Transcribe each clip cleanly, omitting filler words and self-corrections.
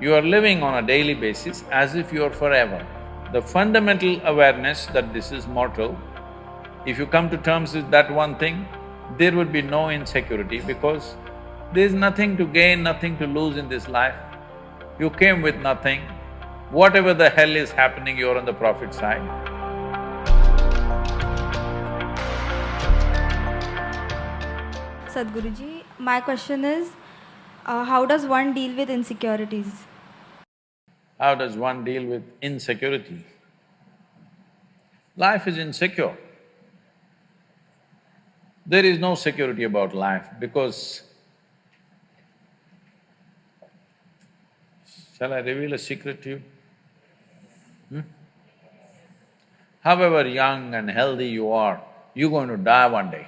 You are living on a daily basis as if you are forever. The fundamental awareness that this is mortal, if you come to terms with that one thing, there would be no insecurity because there's nothing to gain, nothing to lose in this life. You came with nothing. Whatever the hell is happening, you're on the profit side. Sadhguruji, my question is, how does one deal with insecurities? How does one deal with insecurity? Life is insecure. There is no security about life because… Shall I reveal a secret to you? However young and healthy you are, you're going to die one day.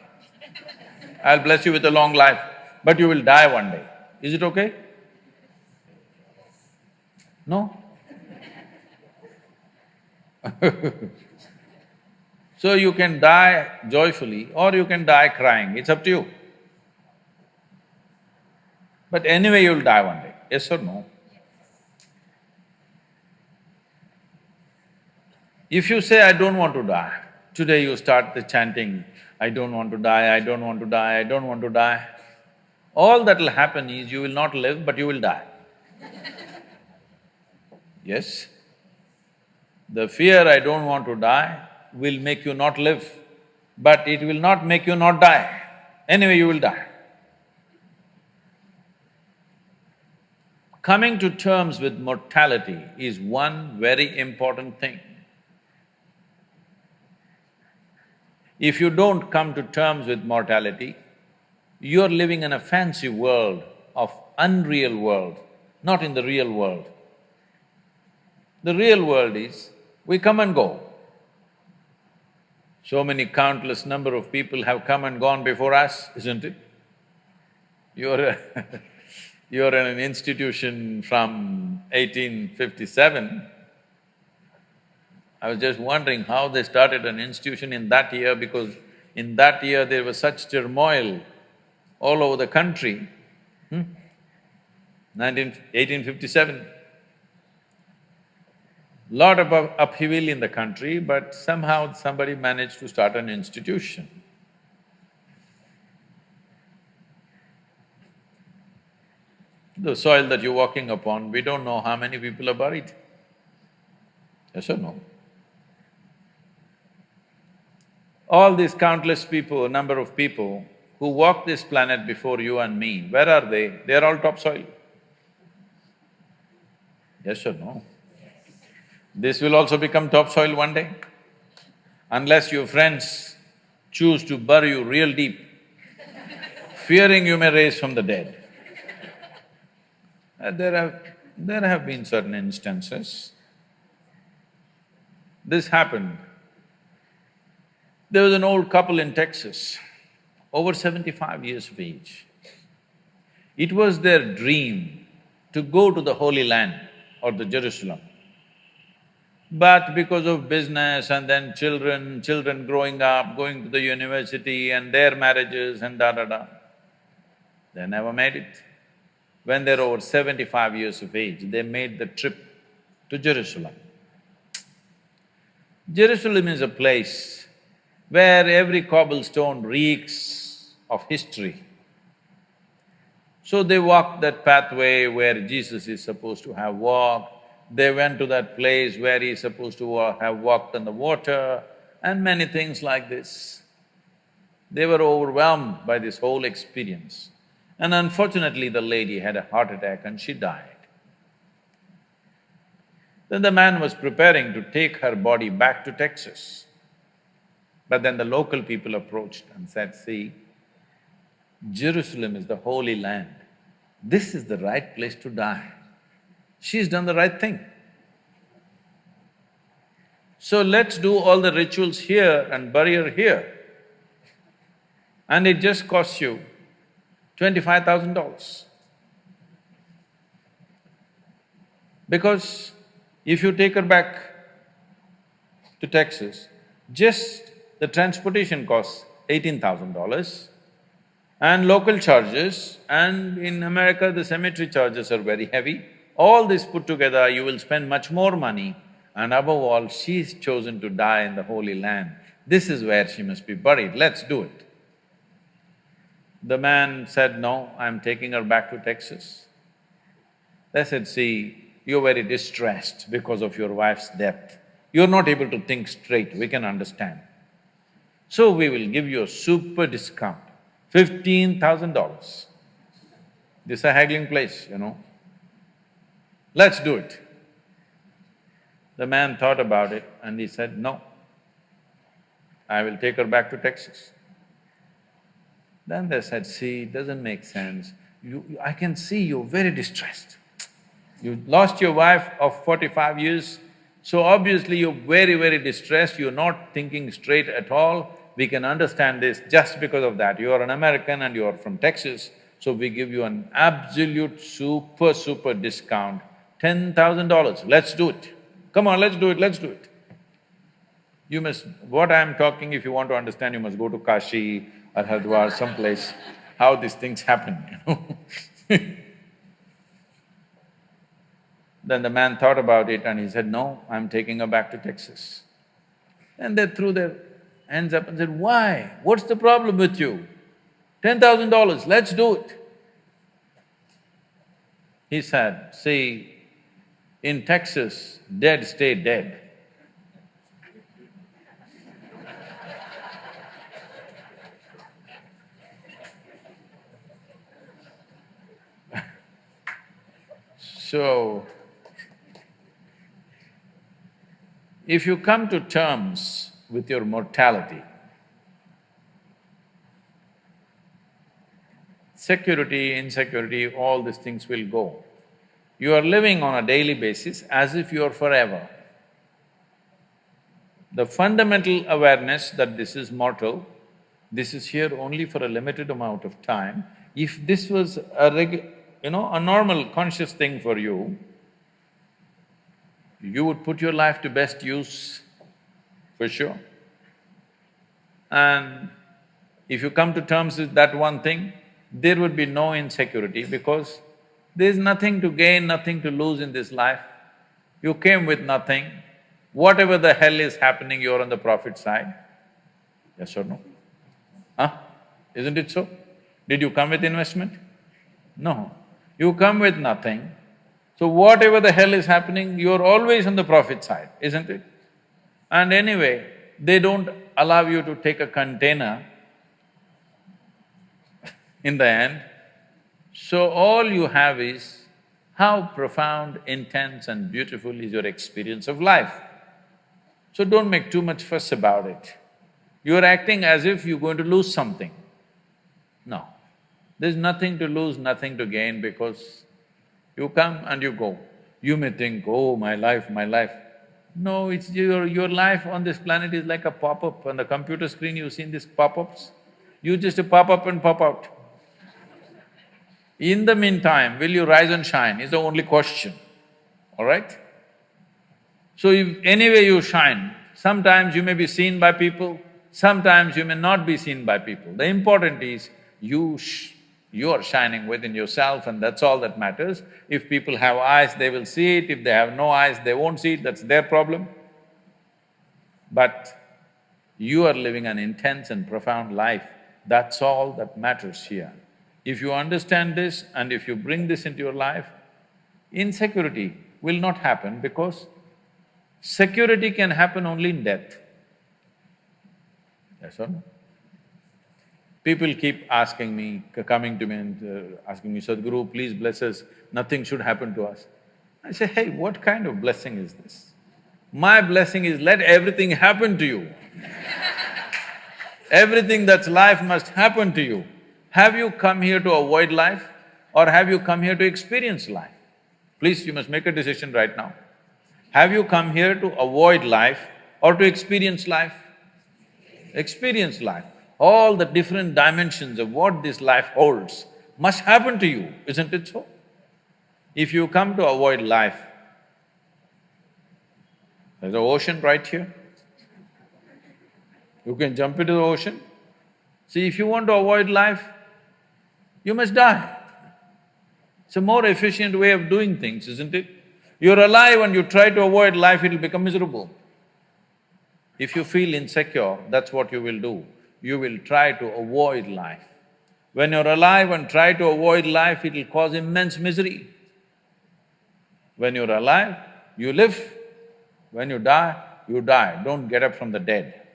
I'll bless you with a long life, but you will die one day. Is it okay? No? So you can die joyfully or you can die crying, it's up to you. But anyway you'll die one day, yes or no? If you say, I don't want to die, today you start the chanting, I don't want to die, I don't want to die, I don't want to die. All that'll happen is you will not live, but you will die. Yes? The fear, I don't want to die, will make you not live, but it will not make you not die. Anyway, you will die. Coming to terms with mortality is one very important thing. If you don't come to terms with mortality, you're living in a fancy world of unreal world, not in the real world. The real world is, we come and go. So many countless number of people have come and gone before us, isn't it? You're you're in an institution from 1857. I was just wondering how they started an institution in that year because in that year there was such turmoil all over the country. 1857. Lot of upheaval in the country, but somehow somebody managed to start an institution. The soil that you're walking upon, we don't know how many people are buried. Yes or no? All these countless people, number of people who walked this planet before you and me, where are they? They're all topsoil. Yes or no? This will also become topsoil one day, unless your friends choose to bury you real deep, fearing you may raise from the dead. There have been certain instances. This happened. There was an old couple in Texas, over 75 years of age. It was their dream to go to the Holy Land or the Jerusalem. But because of business and then children growing up, going to the university and their marriages and da-da-da, they never made it. When they're over 75 years of age, they made the trip to Jerusalem. Jerusalem is a place where every cobblestone reeks of history. So they walked that pathway where Jesus is supposed to have walked. They went to that place where he's supposed to have walked on the water and many things like this. They were overwhelmed by this whole experience. And unfortunately, the lady had a heart attack and she died. Then the man was preparing to take her body back to Texas. But then the local people approached and said, see, Jerusalem is the Holy Land. This is the right place to die. She's done the right thing. So let's do all the rituals here and bury her here. And it just costs you $25,000. Because if you take her back to Texas, just the transportation costs $18,000 and local charges, and in America the cemetery charges are very heavy. All this put together, you will spend much more money, and above all, she's chosen to die in the Holy Land. This is where she must be buried, let's do it. The man said, no, I'm taking her back to Texas. They said, see, you're very distressed because of your wife's death. You're not able to think straight, we can understand. So we will give you a super discount, $15,000. This is a haggling place, you know. Let's do it. The man thought about it and he said, no, I will take her back to Texas. Then they said, see, it doesn't make sense. I can see you're very distressed. You lost your wife of 45 years, so obviously you're very, very distressed, you're not thinking straight at all. We can understand this just because of that. You are an American and you are from Texas, so we give you an absolute super discount, $10,000. Let's do it. Come on, let's do it, let's do it. You must… what I'm talking, if you want to understand, you must go to Kashi or Hardwar, someplace, how these things happen, you know. Then the man thought about it and he said, no, I'm taking her back to Texas. And they threw their hands up and said, why? What's the problem with you? $10,000, let's do it. He said, see, in Texas, dead stay dead. So, if you come to terms with your mortality, security, insecurity, all these things will go. You are living on a daily basis as if you are forever. The fundamental awareness that this is mortal, this is here only for a limited amount of time, if this was a a normal conscious thing for you, you would put your life to best use, for sure. And if you come to terms with that one thing, there would be no insecurity because there's nothing to gain, nothing to lose in this life. You came with nothing. Whatever the hell is happening, you're on the profit side. Yes or no? Huh? Isn't it so? Did you come with investment? No. You come with nothing. So whatever the hell is happening, you're always on the profit side, isn't it? And anyway, they don't allow you to take a container in the end. So all you have is how profound, intense and beautiful is your experience of life. So don't make too much fuss about it. You're acting as if you're going to lose something. No, there's nothing to lose, nothing to gain because you come and you go. You may think, oh, my life, my life. No, it's your life on this planet is like a pop-up. On the computer screen, you've seen these pop-ups? You just pop up and pop out. In the meantime, will you rise and shine is the only question, all right? So if anyway you shine, sometimes you may be seen by people, sometimes you may not be seen by people. The important is you are shining within yourself and that's all that matters. If people have eyes, they will see it, if they have no eyes, they won't see it, that's their problem. But you are living an intense and profound life, that's all that matters here. If you understand this and if you bring this into your life, insecurity will not happen because security can happen only in death. Yes or no? People keep asking me, coming to me and asking me, Sadhguru, please bless us, nothing should happen to us. I say, hey, what kind of blessing is this? My blessing is let everything happen to you. Everything that's life must happen to you. Have you come here to avoid life or have you come here to experience life? Please, you must make a decision right now. Have you come here to avoid life or to experience life? Experience life. All the different dimensions of what this life holds must happen to you, isn't it so? If you come to avoid life, there's an ocean right here. You can jump into the ocean. See, if you want to avoid life, you must die. It's a more efficient way of doing things, isn't it? You're alive and you try to avoid life, it'll become miserable. If you feel insecure, that's what you will do. You will try to avoid life. When you're alive and try to avoid life, it'll cause immense misery. When you're alive, you live. When you die, don't get up from the dead.